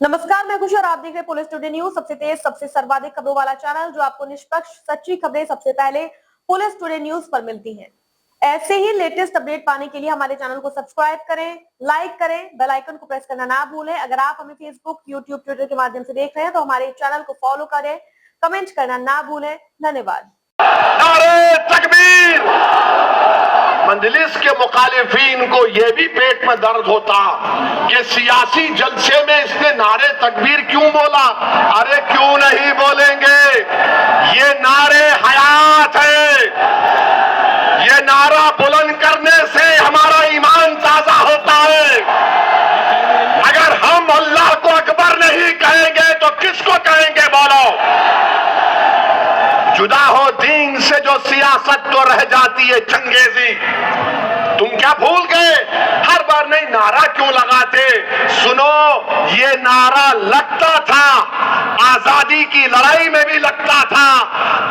नमस्कार, मैं खुशी और आप देख रहे हैं पुलिस टुडे न्यूज, सबसे तेज सबसे सर्वाधिक खबरों वाला चैनल जो आपको निष्पक्ष सच्ची खबरें सबसे पहले पुलिस टुडे न्यूज पर मिलती हैं। ऐसे ही लेटेस्ट अपडेट पाने के लिए हमारे चैनल को सब्सक्राइब करें, लाइक करें, बेल आइकन को प्रेस करना ना भूलें। अगर आप हमें फेसबुक, यूट्यूब, ट्विटर के माध्यम से देख रहे हैं तो हमारे चैनल को फॉलो करें, कमेंट करना ना भूलें। धन्यवाद। नारे तकबीर। मंजलिस के मुखालिफिन को यह भी पेट में दर्द होता कि सियासी जलसे में इसने नारे तकबीर क्यों बोला। अरे क्यों नहीं बोलेंगे, ये नारे हयात है। ये नारा बुलंद करने से हमारा ईमान ताजा होता है। अगर हम अल्लाह को अकबर नहीं कहेंगे तो किसको कहेंगे बोलो। जुदा हो दीन से जो सियासत तो रह जाती है चंगेजी। तुम क्या भूल गए, हर बार नहीं नारा क्यों लगाते। सुनो, ये नारा लगता था आजादी की लड़ाई में भी लगता था।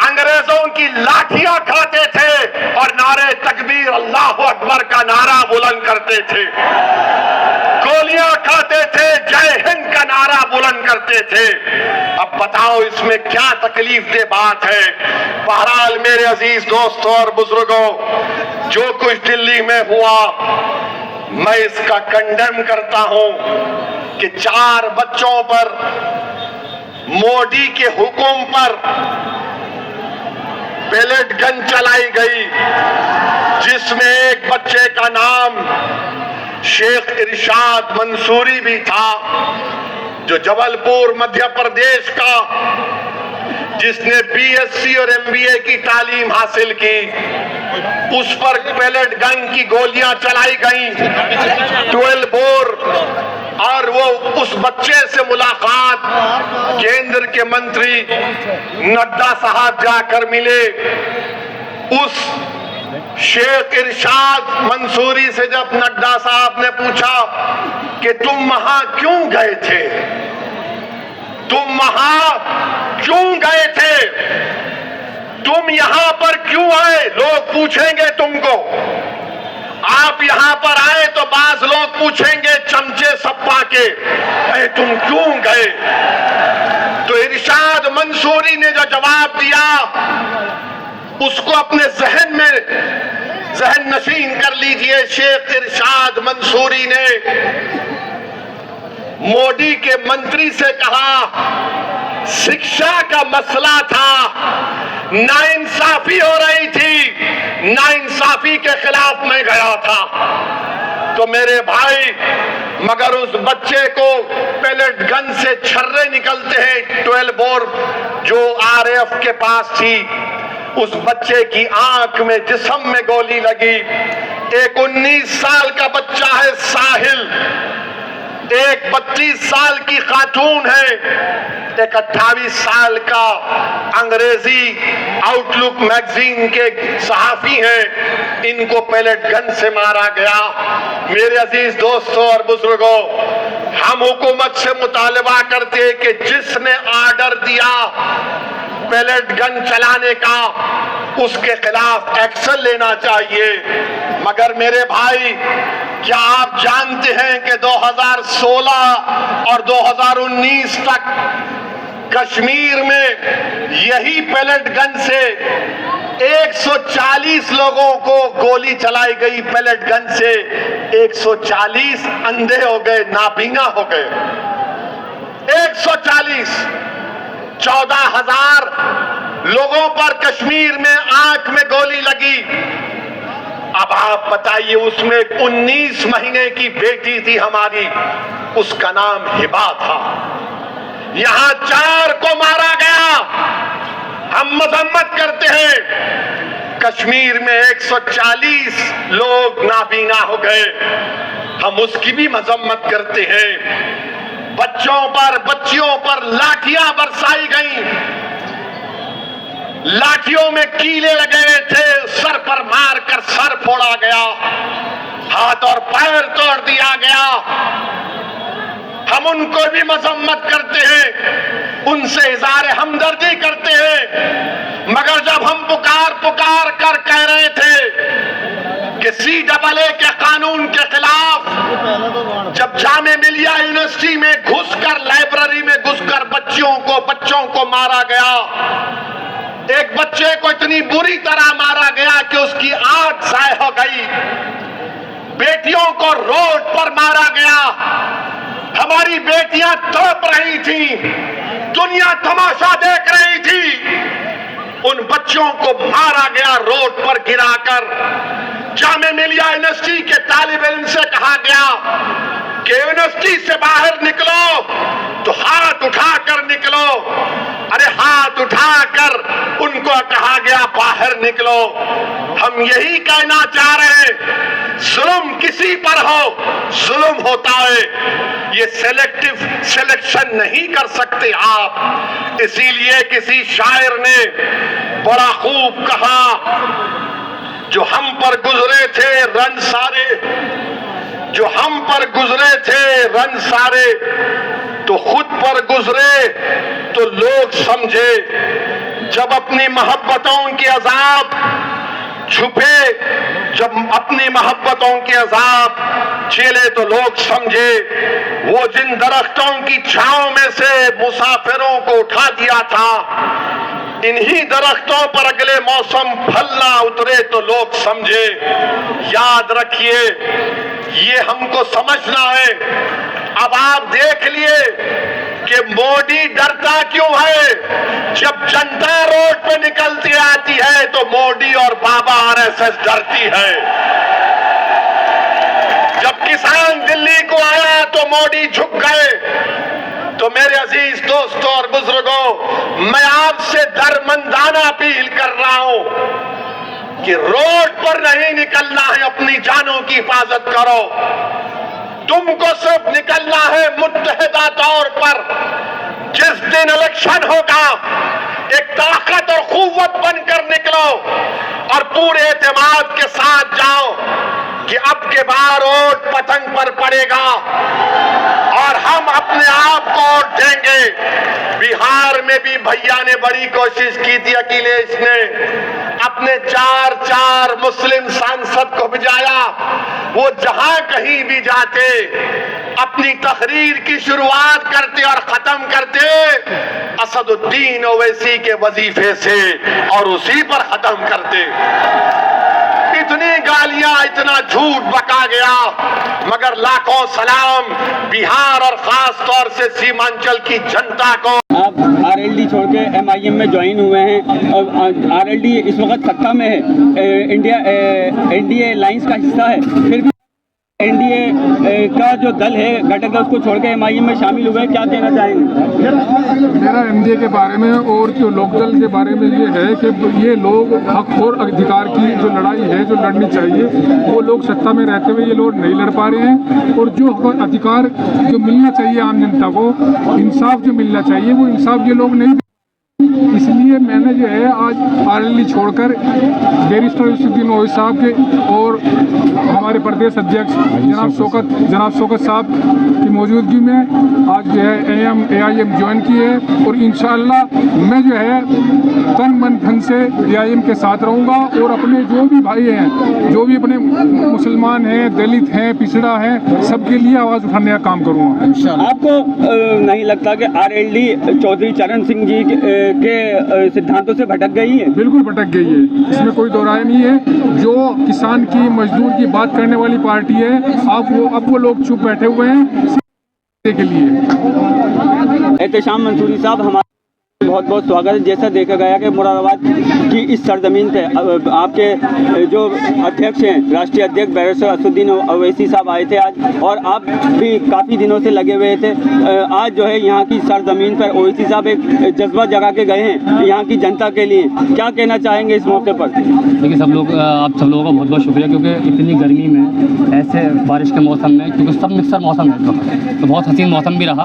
अंग्रेजों की लाठियां खाते थे और नारे तकबीर अल्लाह अकबर का नारा बुलंद करते थे। गोलियां खाते थे, जय हिंद का नारा बुलंद करते थे। अब बताओ इसमें क्या तकलीफ दे बात है। बहरहाल मेरे अजीज दोस्तों और बुजुर्गों, जो कुछ दिल्ली में हुआ मैं इसका कंडेम करता हूं कि 4 बच्चों पर मोदी के हुक्म पर पेलेट गन चलाई गई, जिसमें एक बच्चे का नाम शेख इरशाद मंसूरी भी था, जो जबलपुर मध्य प्रदेश का, जिसने बीएससी और एमबीए की तालीम हासिल की। उस पर पेलेट गन की गोलियां चलाई गई 12 बोर। और वो उस बच्चे से मुलाकात केंद्र के मंत्री नड्डा साहब जाकर मिले। उस शेख इरशाद मंसूरी से जब नड्डा साहब ने पूछा कि तुम वहां क्यों गए थे, तुम वहां क्यों गए थे, तुम यहां पर क्यों आए, लोग पूछेंगे तुमको। आप यहां पर आए तो बाज लोग पूछेंगे चमचे सप्पा के, अरे तुम क्यों गए। तो इरशाद मंसूरी ने जो जवाब दिया उसको अपने जहन में जहन नशीन कर लीजिए। शेख इरशाद मंसूरी ने मोदी के मंत्री से कहा, शिक्षा का मसला था, नाइंसाफी हो रही थी, नाइंसाफी के खिलाफ मैं गया था। तो मेरे भाई, मगर उस बच्चे को पेलेट गन से छर्रे निकलते हैं 12 बोर जो आरएएफ के पास थी। उस बच्चे की आंख में, जिस्म में गोली लगी। एक 19 साल का बच्चा है साहिल, एक 32 साल की खातून है, एक 28 साल का अंग्रेजी आउटलुक मैगजीन के सहाफी हैं। इनको पेलेट गन से मारा गया। मेरे अजीज दोस्तों और बुजुर्गों, हम हुकूमत से मुतालबा करते हैं कि जिसने आर्डर दिया पेलेट गन चलाने का, उसके खिलाफ एक्शन लेना चाहिए। मगर मेरे भाई, क्या आप जानते हैं कि 2016 और 2019 तक कश्मीर में यही पेलेट गन से 140 लोगों को गोली चलाई गई। पेलेट गन से 140 अंधे हो गए, नाबीना हो गए। 140, 14,000 लोगों पर कश्मीर में आंख में गोली लगी। अब आप बताइए, उसमें 19 महीने की बेटी थी हमारी, उसका नाम हिबा था। यहां 4 को मारा गया। हम मजम्मत करते हैं, कश्मीर में 140 लोग नाबीना हो गए, हम उसकी भी मजम्मत करते हैं। बच्चों पर, बच्चियों पर लाठियां बरसाई गई, लाठियों में कीले लगे हुए थे, सर पर मारकर सर फोड़ा गया, हाथ और पैर तोड़ दिया गया। हम उनको भी मजम्मत करते हैं, उनसे इज़हार हमदर्दी करते हैं। मगर जब हम पुकार पुकार कर कह रहे थे कि CAA के कानून के खिलाफ, जब जामे मिलिया यूनिवर्सिटी में घुसकर बच्चे को इतनी बुरी तरह मारा गया कि उसकी आंख ज़ाय हो गई। बेटियों को रोड पर मारा गया। हमारी बेटियां तड़प रही थी, दुनिया तमाशा देख रही थी। उन बच्चों को मारा गया रोड पर गिराकर। जामिया मिलिया यूनिवर्सिटी के तालिब इल्म से कहा गया कि यूनिवर्सिटी से बाहर निकलो तो हाथ उठाकर निकलो। अरे हाथ उठाकर उनको कहा गया बाहर निकलो। हम यही कहना चाह रहे हैं, जुल्म किसी पर हो, जुल्म होता है। ये सेलेक्टिव सिलेक्शन नहीं कर सकते आप। इसीलिए किसी शायर ने बड़ा खूब कहा, जो हम पर गुजरे थे रंग सारे, जो हम पर गुजरे थे रंग सारे, तो खुद पर गुजरे तो लोग समझे। जब अपनी मोहब्बतों के अजाब छुपे, जब अपनी मोहब्बतों के अजाब झेले तो लोग समझे। वो जिन दरख्तों की छांव में से मुसाफिरों को उठा दिया था, इन्हीं दरख्तों पर अगले मौसम फल ना उतरे तो लोग समझे। याद रखिए, ये हमको समझना है। अब आप देख लिए कि मोदी डरता क्यों है। जब जनता रोड पे निकलती आती है तो मोदी और बाबा आरएसएस डरती है। जब किसान दिल्ली को आया तो मोदी झुक गए। तो मेरे अजीज दोस्तों और बुजुर्गों, मैं आपसे दरमंदाना अपील कर रहा हूं कि रोड पर नहीं निकलना है, अपनी जानों की हिफाजत करो। तुमको सिर्फ निकलना है मुत्तहिदा तौर पर। जिस दिन इलेक्शन होगा, एक ताकत और कुव्वत बनकर निकलो और पूरे एतमाद के साथ जाओ कि अब के बार वोट पतंग पर पड़ेगा और हम अपने आप को वोट देंगे। बिहार में भी भैया ने बड़ी कोशिश की थी, अखिलेश ने अपने 4 मुस्लिम सांसद को भिजाया। वो जहां कहीं भी जाते, अपनी तकरीर की शुरुआत करते और खत्म करते असदुद्दीन ओवैसी के वजीफे से और उसी पर खत्म करते। इतनी गालियां, इतना झूठ बका गया, मगर लाखों सलाम बिहार और खास तौर से सीमांचल की जनता को। आप आरएलडी छोड़ के एमआईएम में ज्वाइन हुए हैं और आरएलडी इस वक्त सत्ता में है, एनडीए अलायंस का हिस्सा है, फिर भी एनडीए का जो दल है घटक है उसको छोड़ के एमआईएम में शामिल हुए, क्या कहना चाहेंगे? मेरा एनडीए के बारे में और जो लोकदल के बारे में ये है कि ये लोग हक और अधिकार की जो लड़ाई है, जो लड़नी चाहिए, वो लोग सत्ता में रहते हुए ये लोग नहीं लड़ पा रहे हैं। और जो अधिकार जो मिलना चाहिए आम जनता को, इंसाफ जो मिलना चाहिए, वो इंसाफ ये लोग नहीं। इसलिए मैंने जो है आज आरएलडी छोड़कर बैरिस्टर यूसुफुद्दीन ओवैसी साहब के और हमारे प्रदेश अध्यक्ष जनाब शौकत साहब की मौजूदगी में आज जो है एआईएम ज्वाइन की है। और इंशाअल्लाह मैं जो है तन मन धन से एआईएम के साथ रहूँगा और अपने जो भी भाई हैं, जो भी अपने मुसलमान हैं, दलित हैं, पिछड़ा है, सबके लिए आवाज़ उठाने का काम करूँगा। आपको नहीं लगता कि आरएलडी चौधरी चरण सिंह जी के सिद्धांतों से भटक गई है? बिल्कुल भटक गई है, इसमें कोई दो राय नहीं है। जो किसान की, मजदूर की बात करने वाली पार्टी है, अब वो लोग चुप बैठे हुए हैं के लिए। एहतेशाम मंसूरी साहब, हमारे बहुत बहुत स्वागत है। जैसा देखा गया कि मुरादाबाद की इस सरजमीन पे आपके जो अध्यक्ष हैं, राष्ट्रीय अध्यक्ष बैरिस्टर असदुद्दीन ओवैसी साहब आए थे आज, और आप भी काफ़ी दिनों से लगे हुए थे। आज जो है यहाँ की सरजमीन पर ओवैसी साहब एक जज्बा जगा के गए हैं यहाँ की जनता के लिए, क्या कहना चाहेंगे इस मौके पर? देखिए, आप सब लोगों का बहुत बहुत शुक्रिया, क्योंकि इतनी गर्मी में, ऐसे बारिश के मौसम में, क्योंकि सब मिक्सर मौसम है तो बहुत हसीन मौसम भी रहा,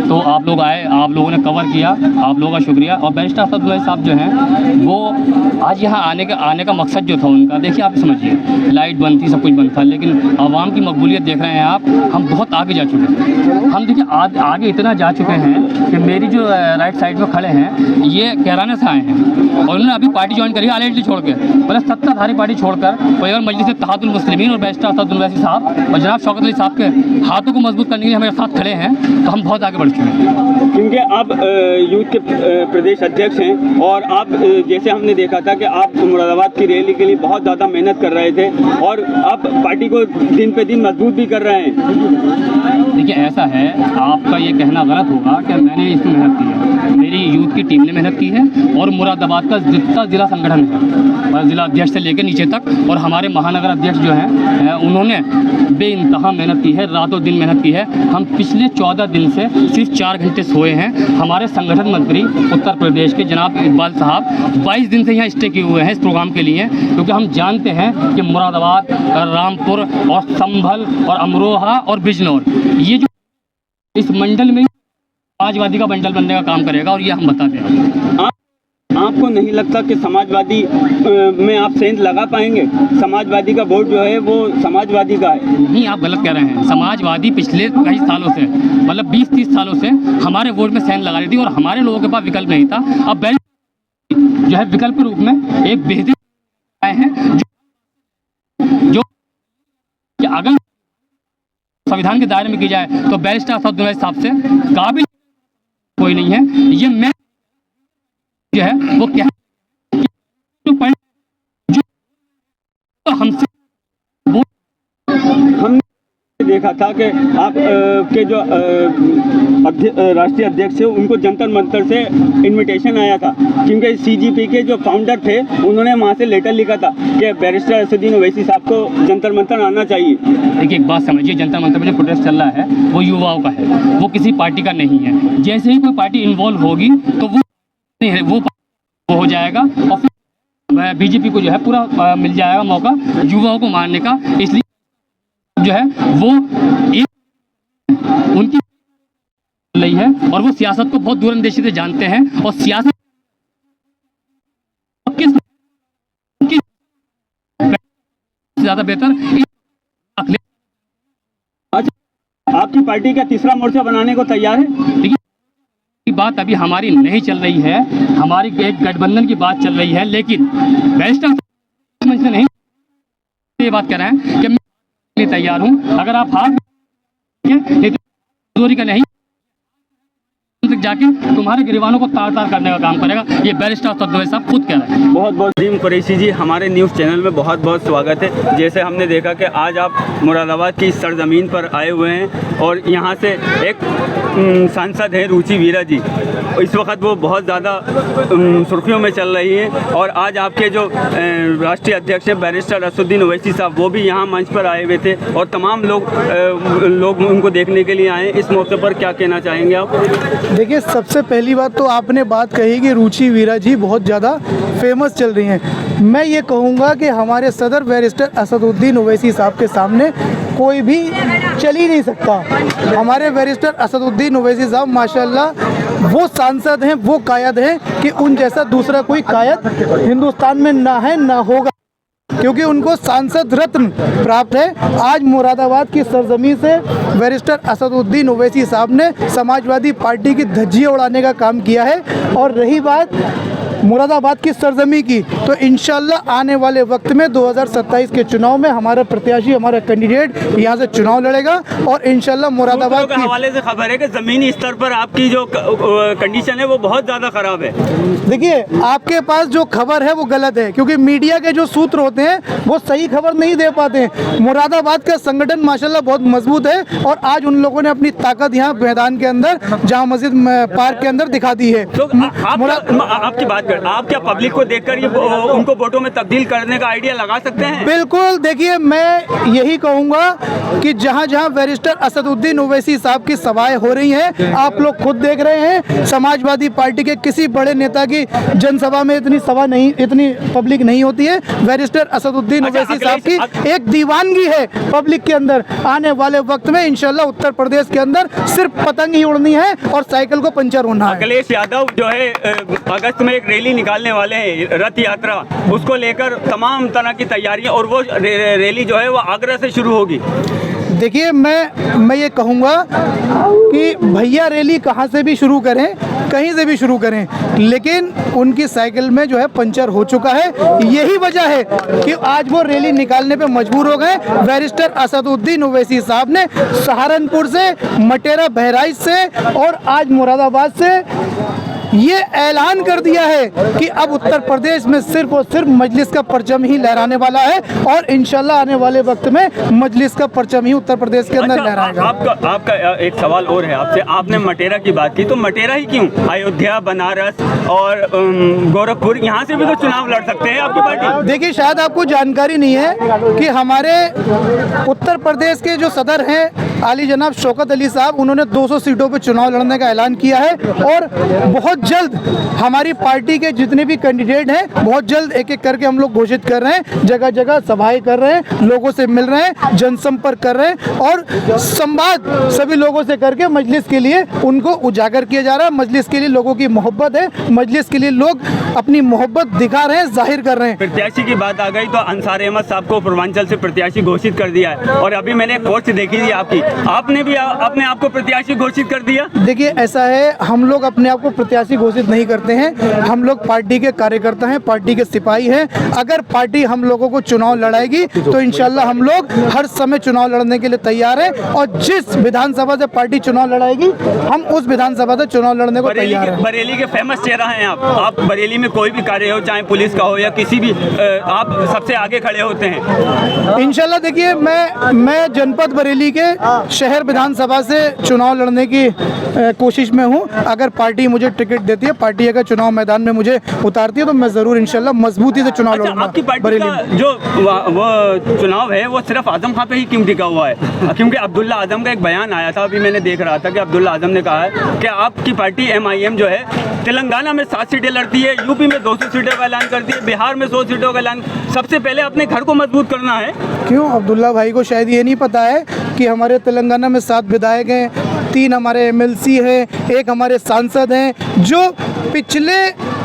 तो आप लोग आए, आप लोगों ने कवर किया, आप लोगों का शुक्रिया। और बैरिस्टर असदुद्दीन साहब जो हैं वो आज यहाँ आने का मकसद जो था उनका, देखिए आप समझिए, लाइट बंद थी, सब कुछ बंद था, लेकिन आवाम की मकबूलियत देख रहे हैं आप। हम बहुत आगे जा चुके हैं, हम देखिए आगे इतना जा चुके हैं कि मेरी जो राइट साइड में खड़े हैं ये कैराना से आए हैं और उन्होंने अभी पार्टी ज्वाइन करी है आरएलडी छोड़ के, मतलब सत्ताधारी पार्टी छोड़कर कोई और मजलिस इत्तेहादुल मुस्लिमीन और बैरिस्टर असदुद्दीन ओवैसी साहब और जनाब शौकत अली साहब के हाथों को मजबूत करने के लिए हमारे साथ खड़े हैं, तो हम बहुत आगे बढ़ चुके हैं। क्योंकि आप यूथ के प्रदेश अध्यक्ष हैं और आप जैसे हमने देखा था कि आप मुरादाबाद की रैली के लिए बहुत ज़्यादा मेहनत कर रहे थे और आप पार्टी को दिन पे दिन मजबूत भी कर रहे हैं। देखिए ऐसा है, आपका ये कहना गलत होगा कि मैंने इसमें मेहनत की है। मेरी यूथ की टीम ने मेहनत की है और मुरादाबाद का जितना जिला संगठन है, जिला अध्यक्ष से लेकर नीचे तक, और हमारे महानगर अध्यक्ष जो हैं उन्होंने बेइंतहा मेहनत की है, रातों दिन मेहनत की है। हम पिछले 14 दिन से सिर्फ 4 घंटे सोए हैं। हमारे संगठन मंत्री उत्तर प्रदेश के जनाब इकबाल साहब 22 दिन से यहाँ स्टे किए हुए हैं इस प्रोग्राम के लिए, क्योंकि हम जानते हैं कि मुरादाबाद, रामपुर और संभल और अमरोहा और बिजनौर, ये जो इस मंडल में समाजवादी का मंडल बनने का काम करेगा, और ये हम बताते हैं। आपको नहीं लगता कि समाजवादी में आप सेंध लगा पाएंगे? समाजवादी का वोट जो है वो समाजवादी का है। नहीं, आप गलत कह रहे हैं। समाजवादी पिछले कई सालों से, मतलब 20-30 सालों से हमारे वोट में सेंध लगा रही थी और हमारे लोगों के पास विकल्प नहीं था। अब बैल जो है विकल्प के रूप में एक बेहतर आए हैं जो कि अगर संविधान के दायरे में की जाए तो बैरिस्टर असदुल्ला साहब से काबिल कोई नहीं है। ये मैं जो है वो क्या जो हमसे हमने देखा था कि आप के जो राष्ट्रीय अध्यक्ष थे उनको जंतर मंतर से इनविटेशन आया था, क्योंकि सीजीपी के जो फाउंडर थे उन्होंने वहाँ से लेटर लिखा था कि बैरिस्टर असदुद्दीन ओवैसी साहब को जंतर मंतर आना चाहिए। देखिए एक बात समझिए, जंतर मंतर में जो प्रोटेस्ट चल रहा है वो युवाओं का है, वो किसी पार्टी का नहीं है। जैसे ही कोई पार्टी इन्वॉल्व होगी तो वो हो जाएगा और फिर बीजेपी को जो है पूरा मिल जाएगा मौका युवाओं को मारने का। इसलिए जो है वो एक उनकी रही है और वो सियासत को बहुत दूरंदेशी से जानते हैं और सियासत किस ज्यादा बेहतर। आपकी पार्टी का तीसरा मोर्चा बनाने को तैयार है? देखिए की बात अभी हमारी नहीं चल रही है, हमारी एक गठबंधन की बात चल रही है, लेकिन बैरिस्टर से नहीं ये बात कह रहे हैं कि मैं तैयार हूं। अगर आप हाथ दूरी का नहीं जाके तुम्हारे गिरवानों को तार तार करने का काम करेगा, ये बैरिस्टर असदुल्ला साहब खुद कह रहे हैं। बहुत बहुत अजीम कुरैशी जी, हमारे न्यूज़ चैनल में बहुत बहुत स्वागत है। जैसे हमने देखा कि आज आप मुरादाबाद की सरजमीन पर आए हुए हैं और यहाँ से एक सांसद हैं रुचि वीरा जी, इस वक्त वो बहुत ज़्यादा सुर्खियों में चल रही हैं और आज आपके जो राष्ट्रीय अध्यक्ष हैं बैरिस्टर असदुद्दीन ओवैसी साहब वो भी यहाँ मंच पर आए हुए थे और तमाम लोग उनको देखने के लिए आए। इस मौके पर क्या कहना चाहेंगे आप? देखिए सबसे पहली बात तो आपने बात कही कि रुचि वीरा जी बहुत ज़्यादा फेमस चल रही हैं। मैं ये कहूँगा कि हमारे सदर बैरिस्टर असदुद्दीन ओवैसी साहब के सामने कोई भी चल ही नहीं सकता। हमारे बैरिस्टर असदुद्दीन ओवैसी साहब माशाल्लाह वो सांसद हैं, वो कायद हैं कि उन जैसा दूसरा कोई कायद हिंदुस्तान में ना है ना होगा, क्योंकि उनको सांसद रत्न प्राप्त है। आज मुरादाबाद की सरजमी से बैरिस्टर असदुद्दीन ओवैसी साहब ने समाजवादी पार्टी की धज्जियां उड़ाने का काम किया है। और रही बात मुरादाबाद की सरजमी की, तो इंशाल्लाह आने वाले वक्त में 2027 के चुनाव में हमारा प्रत्याशी, हमारा कैंडिडेट यहाँ से चुनाव लड़ेगा और इंशाल्लाह मुरादाबाद के हवाले से खबर है कि ज़मीनी स्तर पर आपकी जो कंडीशन है वो बहुत ज़्यादा ख़राब है। देखिए आपके पास जो खबर है वो गलत है, क्योंकि मीडिया के जो सूत्र होते हैं वो सही खबर नहीं दे पाते हैं। मुरादाबाद का संगठन माशाल्लाह बहुत मजबूत है और आज उन लोगों ने अपनी ताकत यहाँ मैदान के अंदर, जामा मस्जिद पार्क के अंदर दिखा दी है। तो आपकी बात, आप क्या पब्लिक को देखकर ये उनको वोटों में तब्दील करने का आइडिया लगा सकते हैं? बिल्कुल। देखिए मैं यही कहूँगा कि जहाँ जहाँ बैरिस्टर असदुद्दीन ओवैसी साहब की सभाएं हो रही हैं, आप लोग खुद देख रहे हैं, समाजवादी पार्टी के किसी बड़े नेता की जनसभा में इतनी सभा नहीं, इतनी पब्लिक नहीं होती है। बैरिस्टर असदुद्दीन ओवैसी साहब की एक दीवानगी है पब्लिक के अंदर। आने वाले वक्त में इंशाल्लाह उत्तर प्रदेश के अंदर सिर्फ पतंग ही उड़नी है और साइकिल को पंचर होना है। अखिलेश यादव जो है अगस्त में एक रैली निकालने वाले हैं, रथ यात्रा, उसको लेकर तमाम तरह की तैयारियां, और वो रैली जो है वो आगरा से शुरू होगी। देखिए मैं ये कहूँगा कि भैया रैली कहाँ से भी शुरू करें, कहीं से भी शुरू करें, लेकिन उनकी साइकिल में जो है पंचर हो चुका है। यही वजह है कि आज वो रैली निकालने पे मजबूर हो गए। बैरिस्टर असदुद्दीन ओवैसी साहब ने सहारनपुर से, मटेरा बहराइच से और आज मुरादाबाद से ये ऐलान कर दिया है कि अब उत्तर प्रदेश में सिर्फ और सिर्फ मजलिस का परचम ही लहराने वाला है और इंशाल्लाह आने वाले वक्त में मजलिस का परचम ही उत्तर प्रदेश के अंदर लहराएगा। आपका एक सवाल और है आपसे। आपने मटेरा की बात की, तो मटेरा ही क्यों? अयोध्या, बनारस और गोरखपुर, यहाँ से भी तो चुनाव लड़ सकते हैं आपकी पार्टी। देखिए, शायद आपको जानकारी नहीं है कि हमारे उत्तर प्रदेश के जो सदर हैं आली जनाब शौकत अली साहब, उन्होंने 200 सीटों पर चुनाव लड़ने का ऐलान किया है और बहुत जल्द हमारी पार्टी के जितने भी कैंडिडेट हैं बहुत जल्द एक एक करके हम लोग घोषित कर रहे हैं। जगह जगह सभाएं कर रहे हैं, लोगों से मिल रहे हैं, जनसंपर्क कर रहे हैं और संवाद सभी लोगों से करके मजलिस के लिए उनको उजागर किया जा रहा है। मजलिस के लिए लोगों की मोहब्बत है, मजलिस के लिए लोग अपनी मोहब्बत दिखा रहे हैं, जाहिर कर रहे हैं। प्रत्याशी की बात आ गई तो अंसार अहमद साहब को पूर्वांचल से प्रत्याशी घोषित कर दिया है और अभी मैंने एक पोस्ट देखी थी आपकी, आपने भी अपने आप को प्रत्याशी घोषित कर दिया। देखिए, ऐसा है, हम लोग अपने आप को प्रत्याशी घोषित नहीं करते हैं। हम लोग पार्टी के कार्यकर्ता हैं, पार्टी के सिपाही हैं। अगर पार्टी हम लोगों को चुनाव लड़ाएगी तो इंशाल्लाह हम लोग हर समय चुनाव लड़ने के लिए तैयार हैं और जिस विधानसभा से पार्टी चुनाव लड़ाएगी हम उस विधानसभा से चुनाव लड़ने को तैयार हैं। बरेली के फेमस चेहरा हैं आप बरेली में कोई भी कार्य हो, चाहे पुलिस का हो या किसी भी, आप सबसे आगे खड़े होते हैं इंशाल्लाह। देखिए, मैं जनपद बरेली के शहर विधानसभा से चुनाव लड़ने की कोशिश में हूं। अगर पार्टी मुझे टिकट देती है, पार्टी अगर चुनाव मैदान में मुझे उतारती है तो मैं जरूर इंशाल्लाह मजबूती से चुनाव लड़ूंगा। आपकी पार्टी का जो वो चुनाव है वो सिर्फ आजम खां पे ही क्यों टिका हुआ है? क्योंकि अब्दुल्ला आजम का एक बयान आया था, अभी मैंने देख रहा था कि अब्दुल्ला आजम ने कहा है कि आपकी पार्टी MIM जो है तेलंगाना में 7 सीटें लड़ती है, यूपी में 200 सीटों का ऐलान करती है, बिहार में 100 सीटों का ऐलान। सबसे पहले अपने घर को मजबूत करना है। क्यों? अब्दुल्ला भाई को शायद ये नहीं पता है कि हमारे तेलंगाना में 7 विधायक हैं, 3 हमारे MLC हैं, 1 हमारे सांसद हैं जो पिछले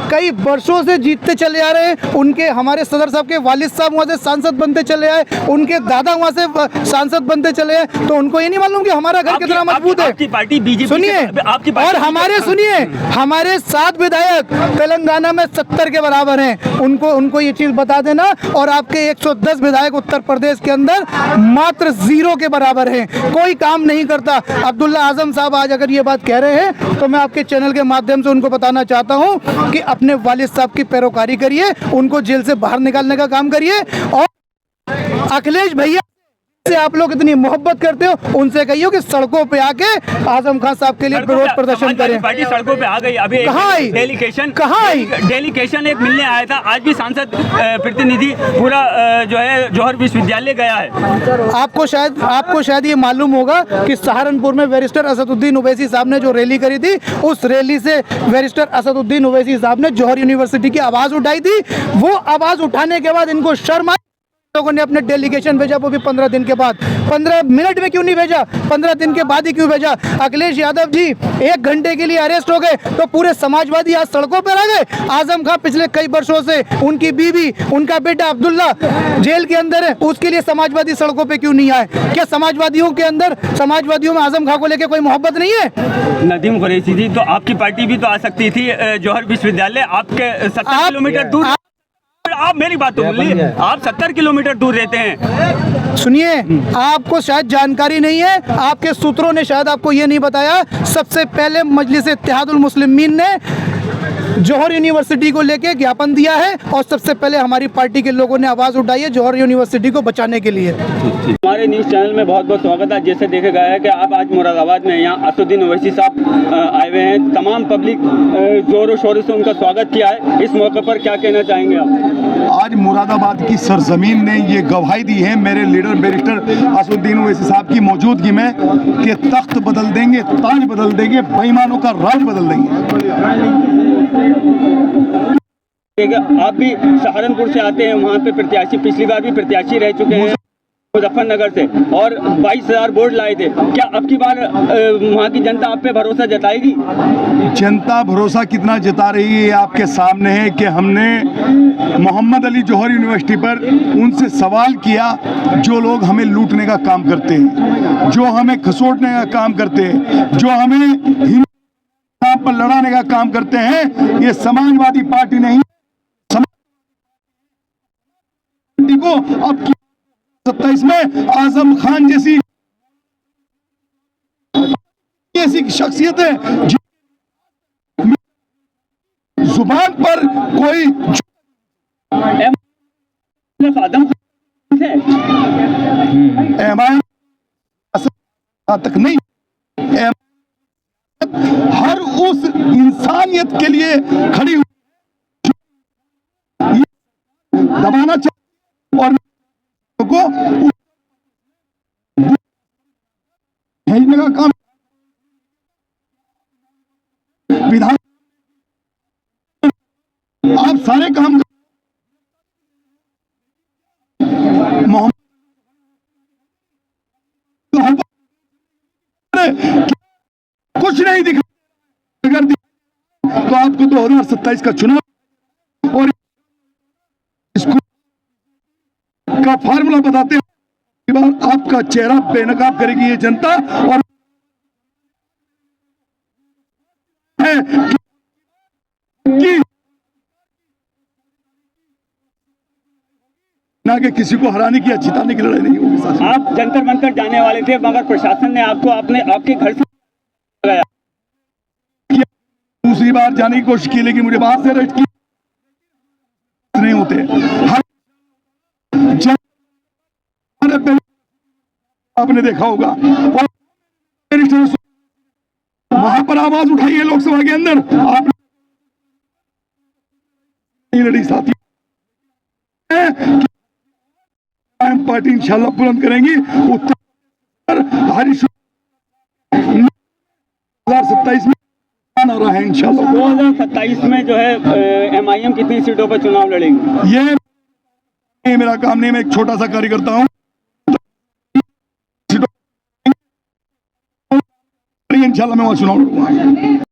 कई वर्षों से जीतते चले आ रहे हैं। उनके हमारे सदर साहब के वालिद साहब वहाँ से सांसद बनते चले आए, उनके दादा वहाँ से सांसद बनते चले आए, तो उनको ये नहीं मालूम कि हमारा घर कितना मजबूत है। आपकी पार्टी बीजेपी, सुनिए, आपकी पार्टी, और हमारे सुनिए, हमारे 7 विधायक तेलंगाना में 70 के बराबर हैं। उनको ये चीज बता देना। और आपके 110 विधायक उत्तर प्रदेश के अंदर मात्र 0 के बराबर हैं, कोई काम नहीं करता। अब्दुल्ला आजम साहब आज अगर ये बात कह रहे हैं तो मैं आपके चैनल के माध्यम से उनको बताना चाहता हूं कि अपने वालिद साहब की पैरोकारी करिए, उनको जेल से बाहर निकालने का काम करिए। और अखिलेश भैया से आप लोग इतनी मोहब्बत करते हो, उनसे कहिए कि सड़कों पे आके आजम खान साहब के लिए विरोध प्रदर्शन करें। पार्टी सड़कों पे आ गई। अभी कहाँ आई? डेलीगेशन एक मिलने आया था, आज भी सांसद प्रतिनिधि पूरा जो है जौहर विश्वविद्यालय गया है। आपको शायद ये मालूम होगा कि सहारनपुर में बैरिस्टर असदुद्दीन ओवैसी साहब ने जो रैली करी थी, उस रैली से बैरिस्टर असदुद्दीन ओवैसी साहब ने जौहर यूनिवर्सिटी की आवाज उठाई थी। वो आवाज उठाने के बाद इनको शर्म आई, लोगों ने अपने डेलीगेशन भेजा, वो भी 15 दिन के बाद। 15 मिनट में क्यों नहीं भेजा? 15 दिन के बाद ही क्यों भेजा? अखिलेश यादव जी 1 घंटे के लिए अरेस्ट हो गए तो पूरे समाजवादी आज सड़कों पर आ गए। आजम खां पिछले कई वर्षों से, उनकी बीवी, उनका बेटा अब्दुल्ला जेल के अंदर है, उसके लिए समाजवादी सड़कों पे क्यों नहीं आए? क्या समाजवादियों में आजम खां को लेकर कोई मोहब्बत नहीं है? नदीम कुरैशी जी, तो आपकी पार्टी भी तो आ सकती थी जौहर विश्वविद्यालय, आपके 70 किलोमीटर दूर। आप मेरी बात तो बोलिए, आप 70 किलोमीटर दूर रहते हैं। सुनिए, आपको शायद जानकारी नहीं है, आपके सूत्रों ने शायद आपको ये नहीं बताया। सबसे पहले मजलिस इत्तेहादुल मुस्लिमीन ने जौहर यूनिवर्सिटी को लेके ज्ञापन दिया है और सबसे पहले हमारी पार्टी के लोगों ने आवाज उठाई है जौहर यूनिवर्सिटी को बचाने के लिए। हमारे न्यूज़ चैनल में बहुत बहुत स्वागत है। जैसे देखा गया है कि आप आज मुरादाबाद में यहाँ असदुद्दीन ओवैसी साहब आए हुए हैं, तमाम पब्लिक जोरों शोरों से उनका स्वागत किया है। इस मौके पर क्या कहना चाहेंगे आप? आज मुरादाबाद की सरजमीन ने ये गवाही दी है मेरे लीडर बैरिस्टर असदुद्दीन ओवैसी साहब की मौजूदगी में कि तख्त बदल देंगे, ताज बदल देंगे, बेईमानों का राज बदल देंगे। आप भी सहारनपुर से आते हैं, वहाँ पे प्रत्याशी, पिछली बार भी प्रत्याशी रह चुके हैं। मुजफ्फरनगर से और 22,000 वोट लाए थे। क्या अब की बार वहाँ की जनता आप पे भरोसा जताएगी? जनता भरोसा कितना जता रही है आपके सामने है कि हमने मोहम्मद अली जौहर यूनिवर्सिटी पर उनसे सवाल किया, जो लोग हमें लूटने का काम करते हैं, जो हमें खसोटने का काम करते हैं, जो हमें हिंदू पर लड़ाने का काम करते हैं, ये समाजवादी पार्टी नहीं, समाजवादी को अब 27 में आजम खान जैसी शख्सियत है, जुबान पर कोई तक नहीं, हर उस इंसानियत के लिए खड़ी दबाना चाहिए और को भेजने का काम विधान आप सारे काम मोहम्मद कुछ नहीं दिखा, अगर तो आपको 2027 का चुनाव और इसको का फार्मूला बताते हैं, आपका चेहरा बेनकाब करेगी ये जनता और ना कि किसी को हराने की या जिताने की लड़ाई नहीं होगी। आप जंतर मंतर जाने वाले थे मगर प्रशासन ने आपको आपके घर से लगाया। दूसरी बार जाने की कोशिश की लेकिन मुझे बाहर से अरेस्ट की नहीं होते। आपने देखा होगा वहां पर आवाज उठाई है लोकसभा के अंदर, आप लड़ी साथी पार्टी इंशाल्लाह बुलंद करेंगी। उत्तर 2027 में आना रहा है इंशाल्लाह। 2027 में जो है MIM कितनी सीटों पर चुनाव लड़ेंगे? ये मेरा काम नहीं, मैं एक छोटा सा कार्यकर्ता हूं, इंशाल्लाह मैं वहां चुनाव लड़ूंगा।